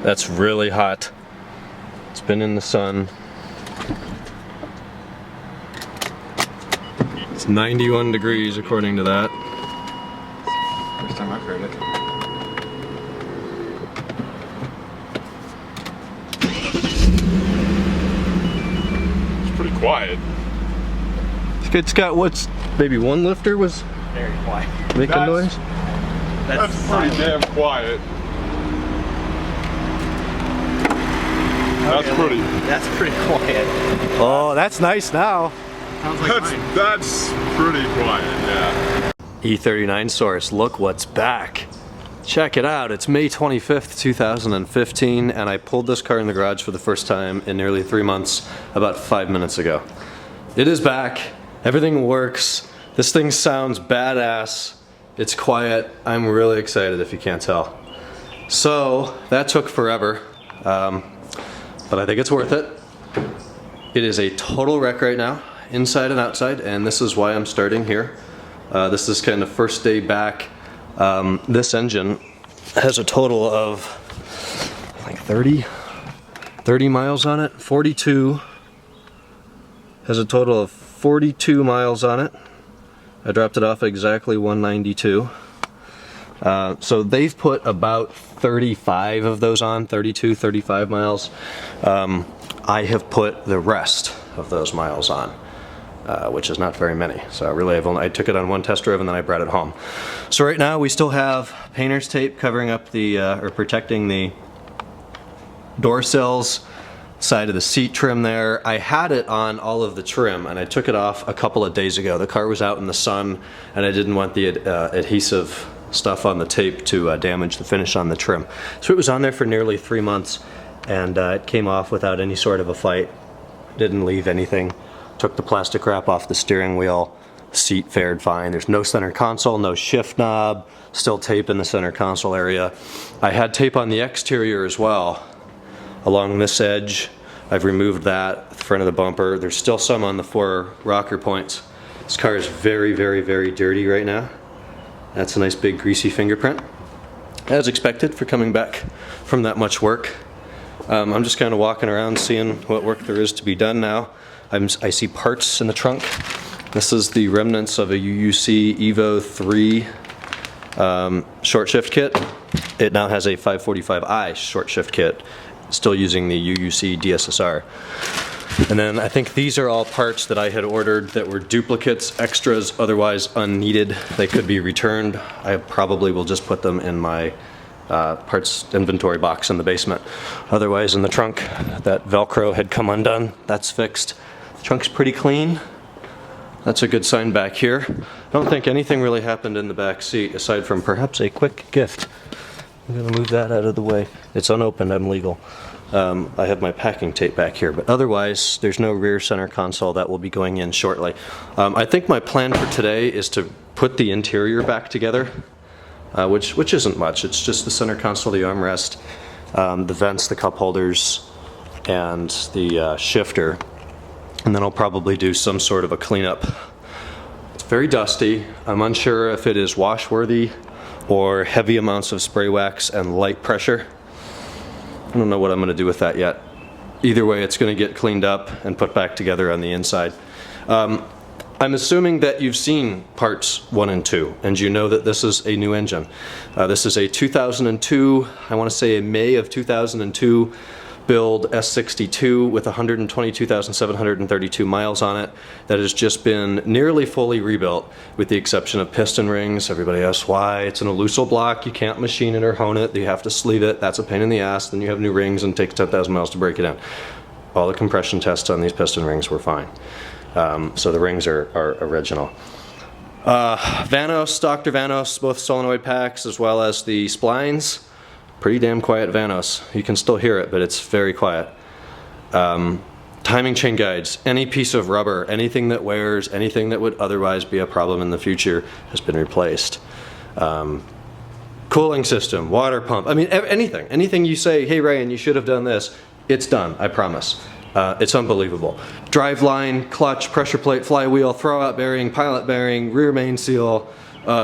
That's really hot. It's been in the sun. It's 91 degrees according to that. First time I've heard it. It's pretty quiet. It's got what's maybe one lifter was Very quiet. making noise. That's pretty damn quiet. That's pretty. That's pretty quiet. Oh, that's nice now. Sounds like mine. That's pretty quiet, yeah. E39 source, look what's back. Check it out, it's May 25th, 2015, and I pulled this car in the garage for the first time in nearly 3 months about 5 minutes ago. It is back, everything works, this thing sounds badass, it's quiet, I'm really excited if you can't tell. So, that took forever, but I think it's worth it. It is a total wreck right now, inside and outside, and this is why I'm starting here. This is kind of first day back. This engine has a total of like 30 miles on it. 42 has a total of 42 miles on it. I dropped it off at exactly 192. So they've put about 35 of those on, 32, 35 miles. I have put the rest of those miles on. Which is not very many. So really I took it on one test drive and then I brought it home. So right now we still have painter's tape covering up the, or protecting the door sills, side of the seat trim there. I had it on all of the trim and I took it off a couple of days ago. The car was out in the sun and I didn't want the adhesive stuff on the tape to damage the finish on the trim. So it was on there for nearly 3 months and it came off without any sort of a fight. Didn't leave anything. Took the plastic wrap off the steering wheel, seat fared fine. There's no center console, no shift knob, still tape in the center console area. I had tape on the exterior as well, along this edge. I've removed that, the front of the bumper. There's still some on the 4 rocker points. This car is very, very, very dirty right now. That's a nice big greasy fingerprint. As expected for coming back from that much work. I'm just kind of walking around seeing what work there is to be done now. I see parts in the trunk. This is the remnants of a UUC Evo 3 short shift kit. It now has a 545i short shift kit, still using the UUC DSSR. And then I think these are all parts that I had ordered that were duplicates, extras, otherwise unneeded. They could be returned. I probably will just put them in my parts inventory box in the basement. Otherwise in the trunk, that Velcro had come undone. That's fixed. Trunk's pretty clean. That's a good sign back here. I don't think anything really happened in the back seat aside from perhaps a quick gift. I'm gonna move that out of the way. It's unopened, I'm legal. I have my packing tape back here, but otherwise there's no rear center console. That will be going in shortly. I think my plan for today is to put the interior back together, which isn't much. It's just the center console, the armrest, the vents, the cup holders, and the shifter. And then I'll probably do some sort of a cleanup. It's very dusty. I'm unsure if it is wash-worthy or heavy amounts of spray wax and light pressure. I don't know what I'm going to do with that yet. Either way, it's going to get cleaned up and put back together on the inside. I'm assuming that you've seen parts 1 and 2, and you know that this is a new engine. This is a 2002, I want to say a May of 2002 build S62 with 122,732 miles on it that has just been nearly fully rebuilt with the exception of piston rings. Everybody asks why. It's an elusile block. You can't machine it or hone it. You have to sleeve it. That's a pain in the ass. Then you have new rings and it takes 10,000 miles to break it in. All the compression tests on these piston rings were fine. So the rings are original. Vanos, Dr. Vanos, both solenoid packs as well as the splines. Pretty damn quiet Vanos. You can still hear it, but it's very quiet. Timing chain guides, any piece of rubber, anything that wears, anything that would otherwise be a problem in the future has been replaced. Cooling system, water pump, I mean anything you say, hey Ryan, you should have done this, it's done, I promise. It's unbelievable. Driveline, clutch, pressure plate, flywheel, throwout bearing, pilot bearing, rear main seal,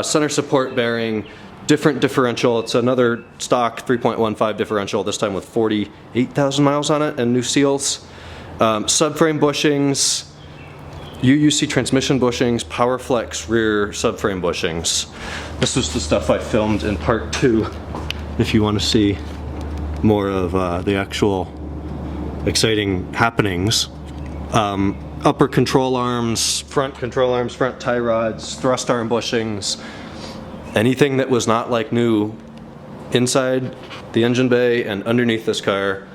center support bearing, different differential. It's another stock 3.15 differential, this time with 48,000 miles on it and new seals. Subframe bushings, UUC transmission bushings, PowerFlex rear subframe bushings. This was the stuff I filmed in part 2, if you want to see more of the actual exciting happenings. Upper control arms, front tie rods, thrust arm bushings, anything that was not like new inside the engine bay and underneath this car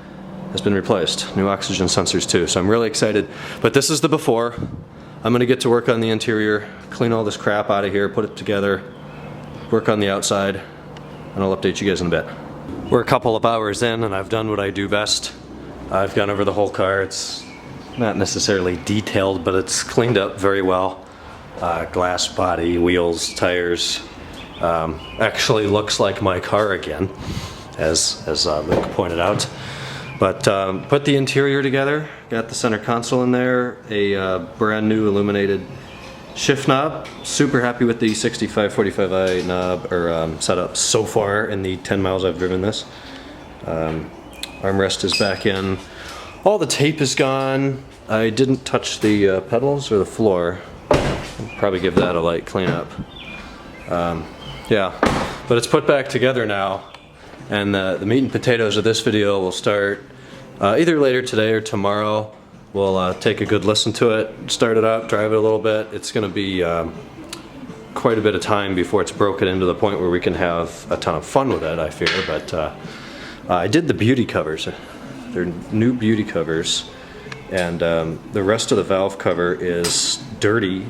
has been replaced. New oxygen sensors too, so I'm really excited. But this is the before. I'm gonna get to work on the interior, clean all this crap out of here, put it together, work on the outside, and I'll update you guys in a bit. We're a couple of hours in and I've done what I do best. I've gone over the whole car. It's not necessarily detailed, but it's cleaned up very well. Glass body, wheels, tires. Actually looks like my car again, as Luke pointed out. But put the interior together, got the center console in there, a brand new illuminated shift knob. Super happy with the 6545i knob or setup so far in the 10 miles I've driven this. Armrest is back in. All the tape is gone. I didn't touch the pedals or the floor. I'll probably give that a light cleanup. Yeah, but it's put back together now, and the meat and potatoes of this video will start either later today or tomorrow. We'll take a good listen to it, start it up, drive it a little bit. It's going to be quite a bit of time before it's broken into the point where we can have a ton of fun with it, I fear. But I did the beauty covers. They're new beauty covers, and the rest of the valve cover is dirty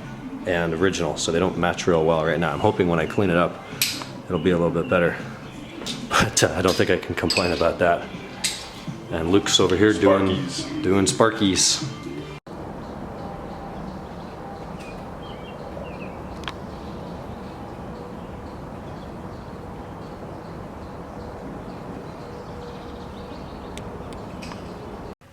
and original, so they don't match real well right now. I'm hoping when I clean it up, it'll be a little bit better. But I don't think I can complain about that. And Luke's over here doing sparkies.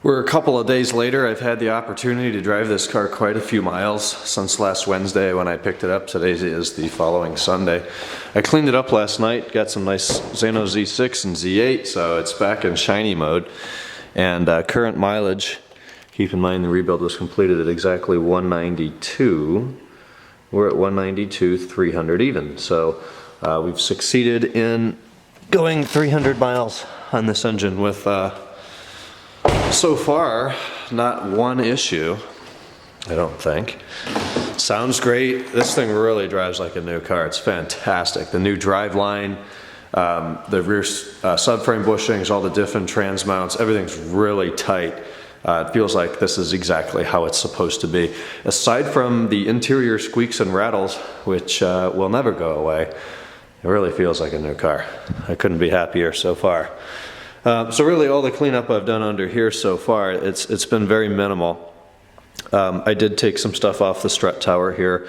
We're a couple of days later. I've had the opportunity to drive this car quite a few miles since last Wednesday when I picked it up. Today is the following Sunday. I cleaned it up last night, got some nice Xano Z6 and Z8, so it's back in shiny mode. And current mileage, keep in mind the rebuild was completed at exactly 192. We're at 192, 300 even. So we've succeeded in going 300 miles on this engine with so far, not one issue, I don't think. Sounds great. This thing really drives like a new car. It's fantastic. The new driveline, the rear subframe bushings, all the diff and trans mounts, everything's really tight. It feels like this is exactly how it's supposed to be. Aside from the interior squeaks and rattles, which will never go away, it really feels like a new car. I couldn't be happier so far. So really all the cleanup I've done under here so far, it's been very minimal. I did take some stuff off the strut tower here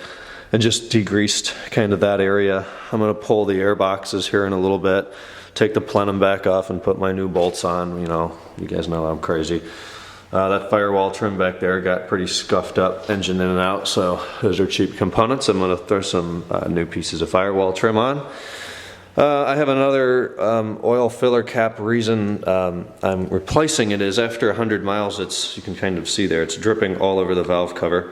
and just degreased kind of that area. I'm going to pull the air boxes here in a little bit, take the plenum back off and put my new bolts on. You know, you guys know I'm crazy. That firewall trim back there got pretty scuffed up, engine in and out, so those are cheap components. I'm going to throw some new pieces of firewall trim on. I have another oil filler cap. Reason I'm replacing it is after 100 miles, you can kind of see there, it's dripping all over the valve cover.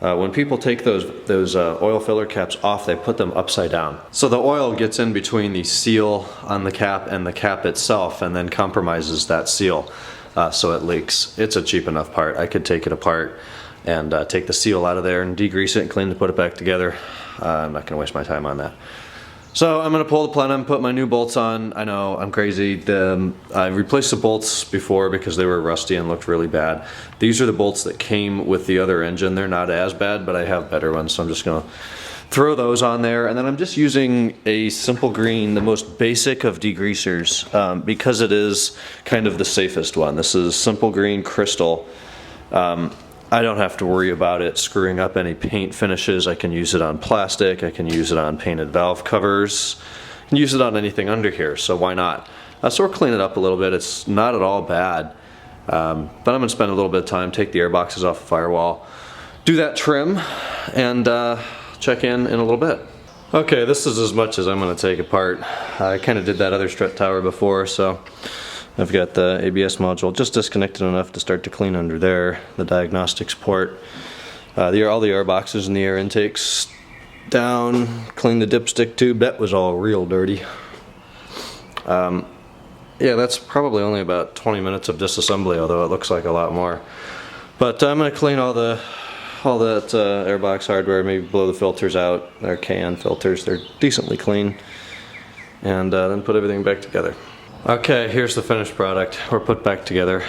When people take those oil filler caps off, they put them upside down. So the oil gets in between the seal on the cap and the cap itself and then compromises that seal, so it leaks. It's a cheap enough part. I could take it apart and take the seal out of there and degrease it and clean it, put it back together. I'm not going to waste my time on that. So I'm going to pull the plenum, put my new bolts on. I know, I'm crazy. I replaced the bolts before because they were rusty and looked really bad. These are the bolts that came with the other engine. They're not as bad, but I have better ones, so I'm just going to throw those on there. And then I'm just using a Simple Green, the most basic of degreasers, because it is kind of the safest one. This is Simple Green Crystal. I don't have to worry about it screwing up any paint finishes. I can use it on plastic, I can use it on painted valve covers, I can use it on anything under here, so why not? So we're cleaning it up a little bit. It's not at all bad, but I'm going to spend a little bit of time, take the air boxes off the firewall, do that trim, and check in a little bit. Okay, this is as much as I'm going to take apart. I kind of did that other strut tower before, so I've got the ABS module just disconnected enough to start to clean under there, the diagnostics port, all the air boxes and the air intakes down, clean the dipstick tube. That was all real dirty. Yeah, that's probably only about 20 minutes of disassembly, although it looks like a lot more. But I'm going to clean all that airbox hardware, maybe blow the filters out. They're can filters, they're decently clean, and then put everything back together. Okay, here's the finished product. We're put back together.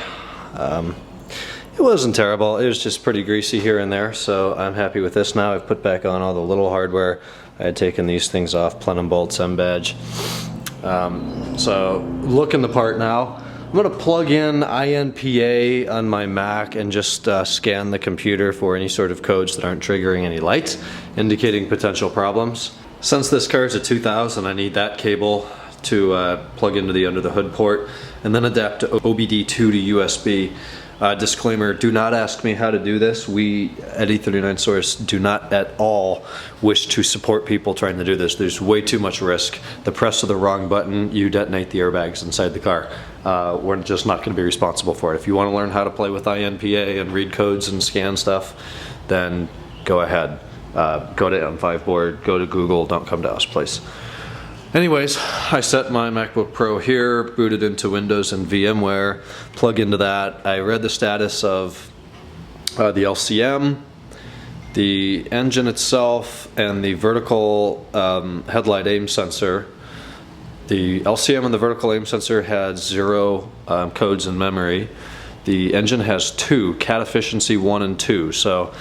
It wasn't terrible, it was just pretty greasy here and there, so I'm happy with this now. I've put back on all the little hardware. I had taken these things off, plenum bolts, M badge. So looking the part now. I'm going to plug in INPA on my Mac and just scan the computer for any sort of codes that aren't triggering any lights, indicating potential problems. Since this car is a 2000, I need that cable to plug into the under the hood port and then adapt to OBD2 to USB. Disclaimer, do not ask me how to do this. We at E39 Source do not at all wish to support people trying to do this. There's way too much risk. The press of the wrong button, you detonate the airbags inside the car. We're just not going to be responsible for it. If you want to learn how to play with INPA and read codes and scan stuff, then go ahead. Go to M5 board, go to Google, don't come to us, please. Anyways, I set my MacBook Pro here, booted into Windows and VMware, plug into that. I read the status of the LCM, the engine itself, and the vertical headlight aim sensor. The LCM and the vertical aim sensor had 0 codes in memory. The engine has 2, cat efficiency 1 and 2. So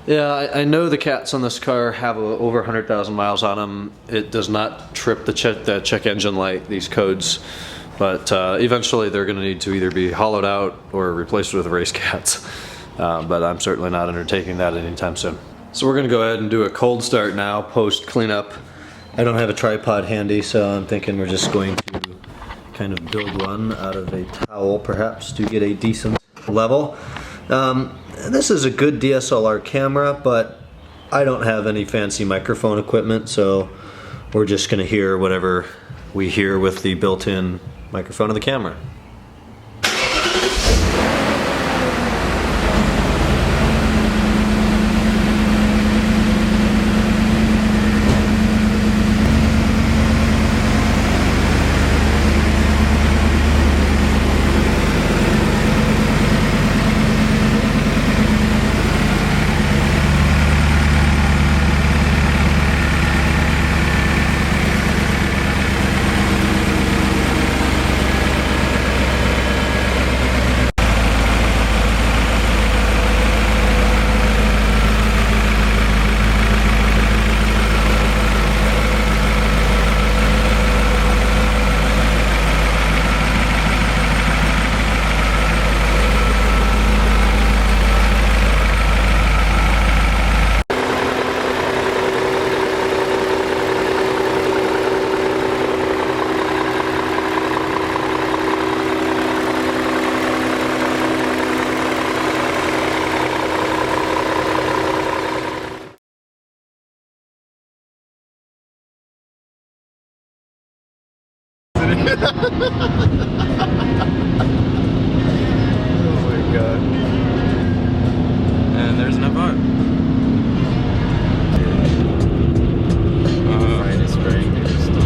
yeah, I know the cats on this car have over 100,000 miles on them. It does not trip the check engine light, these codes, but eventually they're going to need to either be hollowed out or replaced with race cats. But I'm certainly not undertaking that anytime soon. So we're going to go ahead and do a cold start now, post cleanup. I don't have a tripod handy, so I'm thinking we're just going to kind of build one out of a towel, perhaps, to get a decent level. This is a good DSLR camera, but I don't have any fancy microphone equipment, so we're just going to hear whatever we hear with the built-in microphone of the camera. Oh my god. And there's an Avant. Ryan is spraying me this stuff.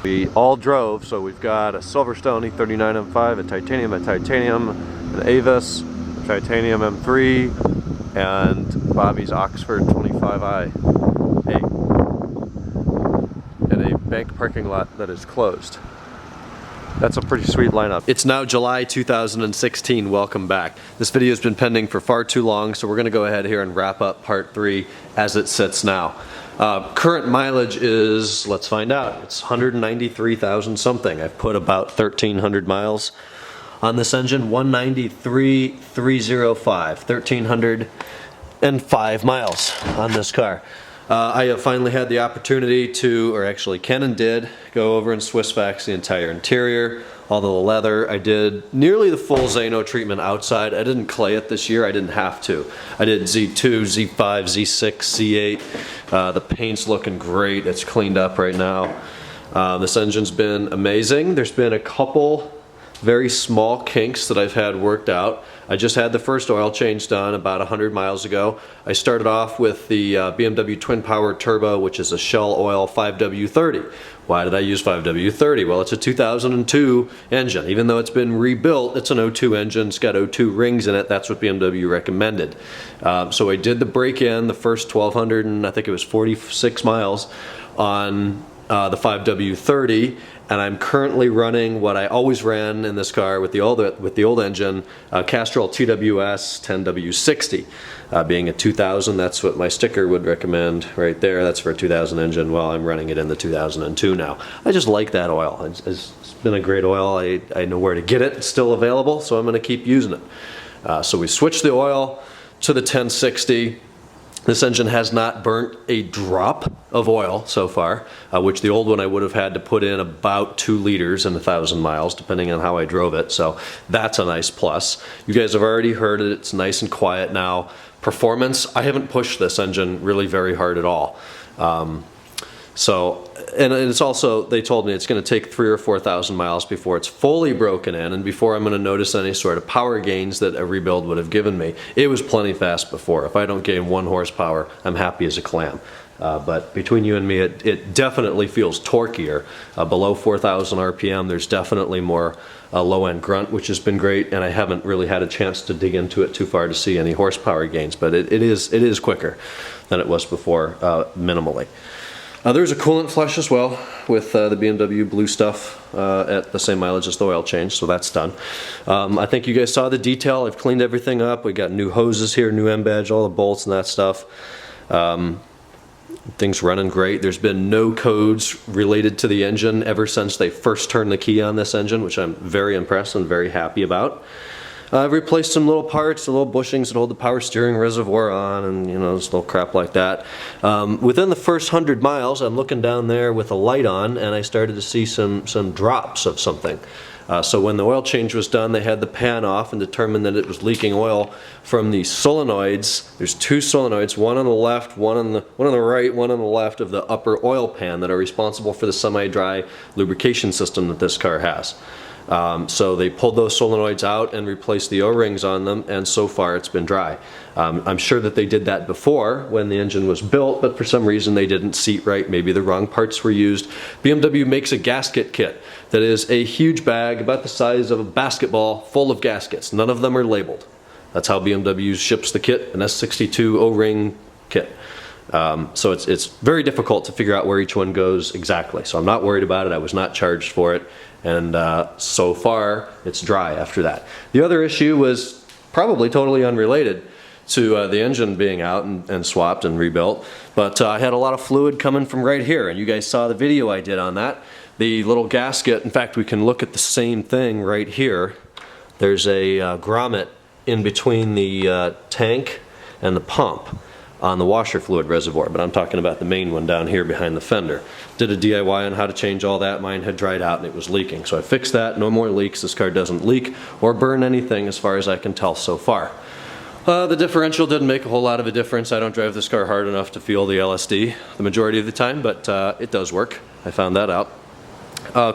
We all drove, so we've got a Silverstone E39 M5, a titanium, an Avis, a titanium M3, and Bobby's Oxford 25i. In a bank parking lot that is closed. That's a pretty sweet lineup. It's now July 2016, welcome back. This video has been pending for far too long, so we're gonna go ahead here and wrap up part 3 as it sits now. Current mileage is, let's find out, it's 193,000 something. I've put about 1,300 miles on this engine, 193,305, 1,305 miles on this car. I have finally had the opportunity to, or actually Ken and did, go over and Swiss vax the entire interior, all the leather. I did nearly the full Xano treatment outside. I didn't clay it this year, I didn't have to. I did Z2, Z5, Z6, Z8. The paint's looking great, it's cleaned up right now. This engine's been amazing. There's been a couple very small kinks that I've had worked out. I just had the first oil change done about 100 miles ago. I started off with the BMW twin power turbo, which is a Shell oil 5W30. Why did I use 5W30? Well, it's a 2002 engine. Even though it's been rebuilt, it's an O2 engine. It's got O2 rings in it. That's what BMW recommended. So I did the break-in, the first 1,200 and I think it was 46 miles on the 5W30, and I'm currently running what I always ran in this car with the old engine, Castrol TWS 10W60. Being a 2000, that's what my sticker would recommend right there. That's for a 2000 engine. Well, I'm running it in the 2002 now. I just like that oil. It's been a great oil. I know where to get it. It's still available, so I'm going to keep using it. So we switched the oil to the 1060. This engine has not burnt a drop of oil so far, which the old one I would have had to put in about 2 liters in 1,000 miles, depending on how I drove it. So that's a nice plus. You guys have already heard it. It's nice and quiet now. Performance, I haven't pushed this engine really very hard at all. And it's also, they told me it's going to take 3,000 or 4,000 miles before it's fully broken in and before I'm going to notice any sort of power gains that a rebuild would have given me. It was plenty fast before. If I don't gain 1 horsepower, I'm happy as a clam. But between you and me, it definitely feels torquier. Below 4,000 RPM, there's definitely more low-end grunt, which has been great, and I haven't really had a chance to dig into it too far to see any horsepower gains, but it is quicker than it was before, minimally. There's a coolant flush as well with the BMW blue stuff at the same mileage as the oil change, so that's done. I think you guys saw the detail. I've cleaned everything up. We got new hoses here, new M badge, all the bolts and that stuff. Things running great. There's been no codes related to the engine ever since they first turned the key on this engine, which I'm very impressed and very happy about. I've replaced some little parts, the little bushings that hold the power steering reservoir on, and you know, this little crap like that. Within the first 100 miles, I'm looking down there with a light on, and I started to see some drops of something. So when the oil change was done, they had the pan off and determined that it was leaking oil from the solenoids. There's 2 solenoids, one on the left, one on the right, one on the left of the upper oil pan that are responsible for the semi-dry lubrication system that this car has. So they pulled those solenoids out and replaced the O-rings on them, and so far it's been dry. I'm sure that they did that before when the engine was built, but for some reason they didn't seat right. Maybe the wrong parts were used. BMW makes a gasket kit that is a huge bag about the size of a basketball full of gaskets. None of them are labeled. That's how BMW ships the kit, an S62 O-ring kit. So it's very difficult to figure out where each one goes exactly. So I'm not worried about it. I was not charged for it. And so far, it's dry after that. The other issue was probably totally unrelated to the engine being out and swapped and rebuilt. But I had a lot of fluid coming from right here. And you guys saw the video I did on that. The little gasket, in fact, we can look at the same thing right here. There's a grommet in between the tank and the pump on the washer fluid reservoir, but I'm talking about the main one down here behind the fender. Did a DIY on how to change all that. Mine had dried out and it was leaking. So I fixed that, no more leaks. This car doesn't leak or burn anything as far as I can tell so far. The differential didn't make a whole lot of a difference. I don't drive this car hard enough to feel the LSD the majority of the time, but it does work. I found that out.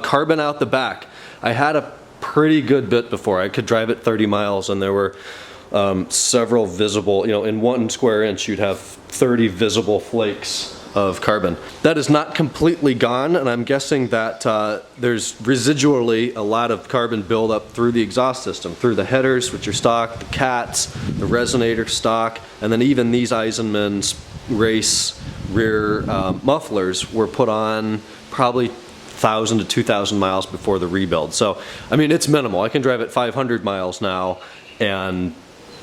Carbon out the back. I had a pretty good bit before. I could drive it 30 miles and there were several visible, you know, in 1 square inch you'd have 30 visible flakes of carbon. That is not completely gone, and I'm guessing that there's residually a lot of carbon buildup through the exhaust system, through the headers, which are stock, the cats, the resonator stock, and then even these Eisenman's race rear mufflers were put on probably 1,000 to 2,000 miles before the rebuild. So, I mean, it's minimal. I can drive at 500 miles now, and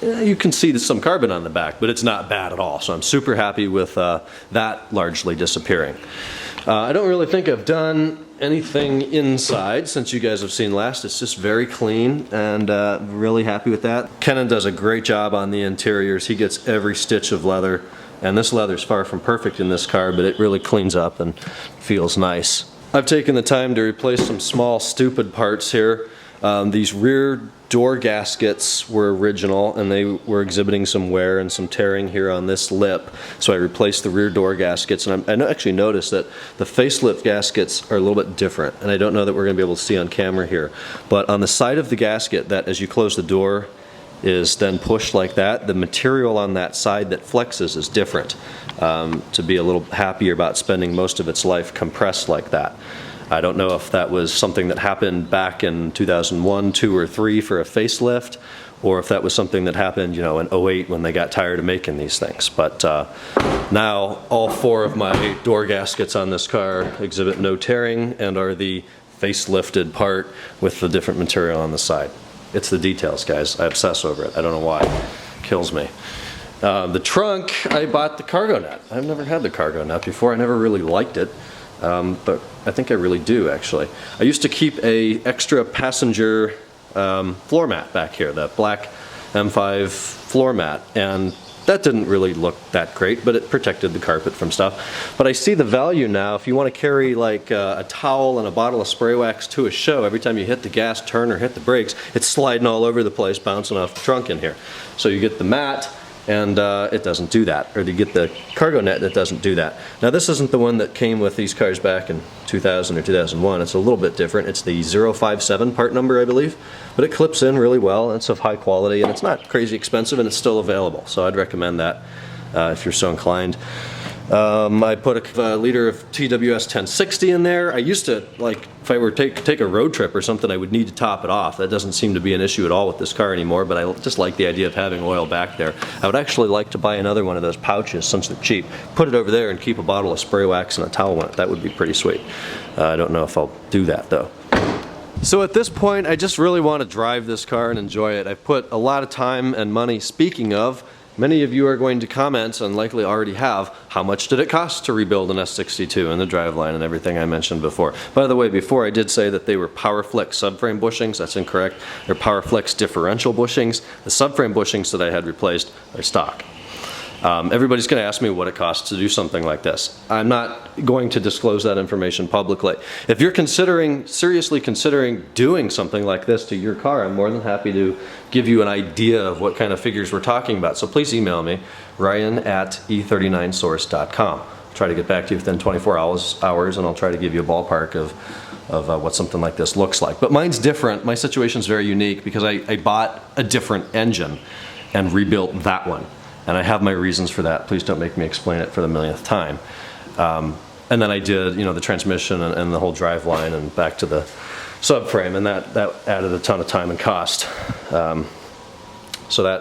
you can see some carbon on the back, but it's not bad at all. So I'm super happy with that largely disappearing. I don't really think I've done anything inside since you guys have seen last. It's just very clean, and really happy with that. Kenan does a great job on the interiors. He gets every stitch of leather, and this leather's far from perfect in this car, but it really cleans up and feels nice. I've taken the time to replace some small stupid parts here. These rear door gaskets were original and they were exhibiting some wear and some tearing here on this lip, so I replaced the rear door gaskets. And I actually noticed that the facelift gaskets are a little bit different, and I don't know that we're going to be able to see on camera here, but on the side of the gasket that as you close the door is then pushed like that, the material on that side that flexes is different, to be a little happier about spending most of its life compressed like that. I don't know if that was something that happened back in 2001, 2, or 3 for a facelift, or if that was something that happened, you know, in 08 when they got tired of making these things. But now all 4 of my door gaskets on this car exhibit no tearing and are the facelifted part with the different material on the side. It's the details, guys. I obsess over it. I don't know why. It kills me. The trunk, I bought the cargo net. I've never had the cargo net before. I never really liked it. But I think I really do, actually. I used to keep a extra passenger floor mat back here, that black M5 floor mat, and that didn't really look that great, but it protected the carpet from stuff. But I see the value now. If you want to carry like a towel and a bottle of spray wax to a show, every time you hit the gas, turn, or hit the brakes, it's sliding all over the place, bouncing off the trunk in here. So you get the mat, and it doesn't do that. Or you get the cargo net that doesn't do that. Now this isn't the one that came with these cars back in 2000 or 2001. It's a little bit different. It's the 057 part number, I believe. But it clips in really well, and it's of high quality, and it's not crazy expensive, and it's still available. So I'd recommend that if you're so inclined. I put a liter of TWS 1060 in there. I used to, like, if I were to take a road trip or something, I would need to top it off. That doesn't seem to be an issue at all with this car anymore, but I just like the idea of having oil back there. I would actually like to buy another one of those pouches since they're cheap. Put it over there and keep a bottle of spray wax and a towel in it. That would be pretty sweet. I don't know if I'll do that though. So at this point, I just really want to drive this car and enjoy it. I've put a lot of time and money. Speaking of, many of you are going to comment, and likely already have, how much did it cost to rebuild an S62 and the driveline and everything I mentioned before. By the way, before I did say that they were PowerFlex subframe bushings. That's incorrect. They're PowerFlex differential bushings. The subframe bushings that I had replaced are stock. Everybody's going to ask me what it costs to do something like this. I'm not going to disclose that information publicly. If you're seriously considering doing something like this to your car, I'm more than happy to give you an idea of what kind of figures we're talking about. So please email me, ryan@e39source.com. I'll try to get back to you within 24 hours, and I'll try to give you a ballpark of what something like this looks like. But mine's different. My situation's very unique because I bought a different engine and rebuilt that one. And I have my reasons for that. Please don't make me explain it for the millionth time. And then I did, the transmission and the whole driveline and back to the subframe, and that added a ton of time and cost. But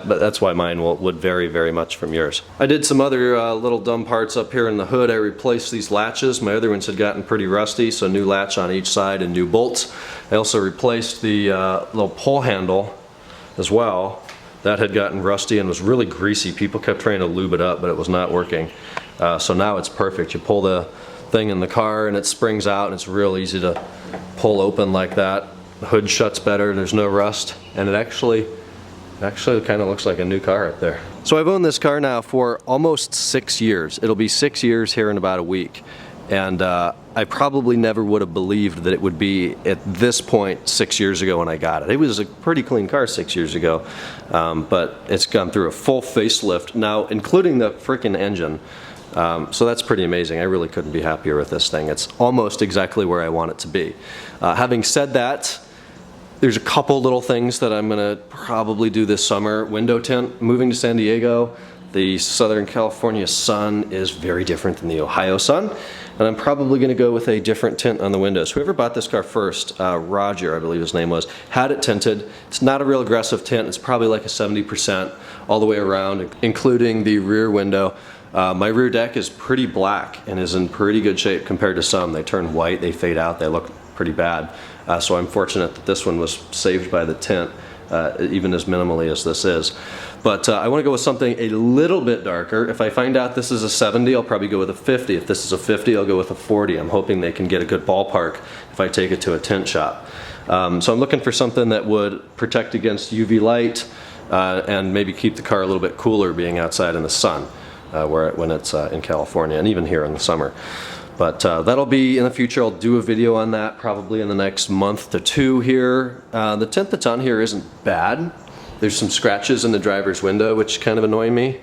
that's why mine would vary very much from yours. I did some other little dumb parts up here in the hood. I replaced these latches. My other ones had gotten pretty rusty, so new latch on each side and new bolts. I also replaced the little pull handle as well. That had gotten rusty and was really greasy. People kept trying to lube it up, but it was not working. So now it's perfect. You pull the thing in the car and it springs out, and it's real easy to pull open like that. The hood shuts better, there's no rust, and it actually kind of looks like a new car up there. So I've owned this car now for almost 6 years. It'll be 6 years here in about a week. And I probably never would have believed that it would be at this point 6 years ago when I got it. It was a pretty clean car 6 years ago, but it's gone through a full facelift now, including the freaking engine. So that's pretty amazing. I really couldn't be happier with this thing. It's almost exactly where I want it to be. Having said that, there's a couple little things that I'm gonna probably do this summer. Window tint. Moving to San Diego, the Southern California sun is very different than the Ohio sun, and I'm probably going to go with a different tint on the windows. Whoever bought this car first, Roger, I believe his name was, had it tinted. It's not a real aggressive tint. It's probably like a 70% all the way around, including the rear window. My rear deck is pretty black and is in pretty good shape compared to some. They turn white, they fade out, they look pretty bad. So I'm fortunate that this one was saved by the tint, even as minimally as this is. But I want to go with something a little bit darker. If I find out this is a 70, I'll probably go with a 50. If this is a 50, I'll go with a 40. I'm hoping they can get a good ballpark if I take it to a tint shop. So I'm looking for something that would protect against UV light and maybe keep the car a little bit cooler being outside in the sun when it's in California, and even here in the summer. But that'll be in the future. I'll do a video on that probably in the next month to 2 here. The tint that's on here isn't bad. There's some scratches in the driver's window which kind of annoy me.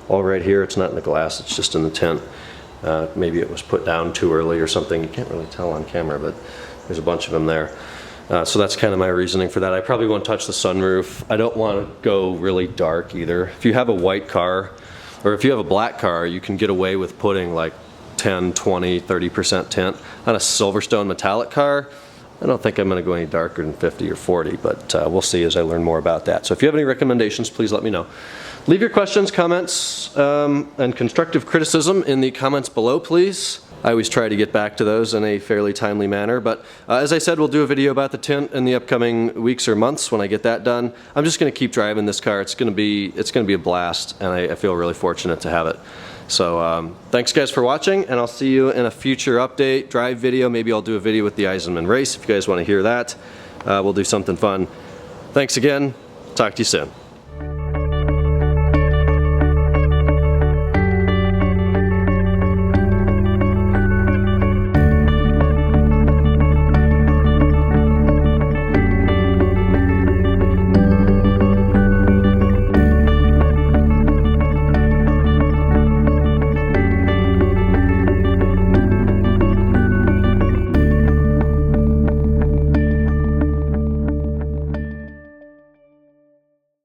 All right here, it's not in the glass, it's just in the tint. Maybe it was put down too early or something. You can't really tell on camera, but there's a bunch of them there. So that's kind of my reasoning for that. I probably won't touch the sunroof. I don't want to go really dark either. If you have a white car, or if you have a black car, you can get away with putting like 10, 20, 30% tint. On a Silverstone metallic car, I don't think I'm going to go any darker than 50 or 40, but we'll see as I learn more about that. So if you have any recommendations, please let me know. Leave your questions, comments, and constructive criticism in the comments below, please. I always try to get back to those in a fairly timely manner, but as I said, we'll do a video about the tint in the upcoming weeks or months when I get that done. I'm just going to keep driving this car. It's going to be a blast, and I feel really fortunate to have it. So thanks guys for watching, and I'll see you in a future update, drive video. Maybe I'll do a video with the Eisenman race if you guys want to hear that. We'll do something fun. Thanks again. Talk to you soon.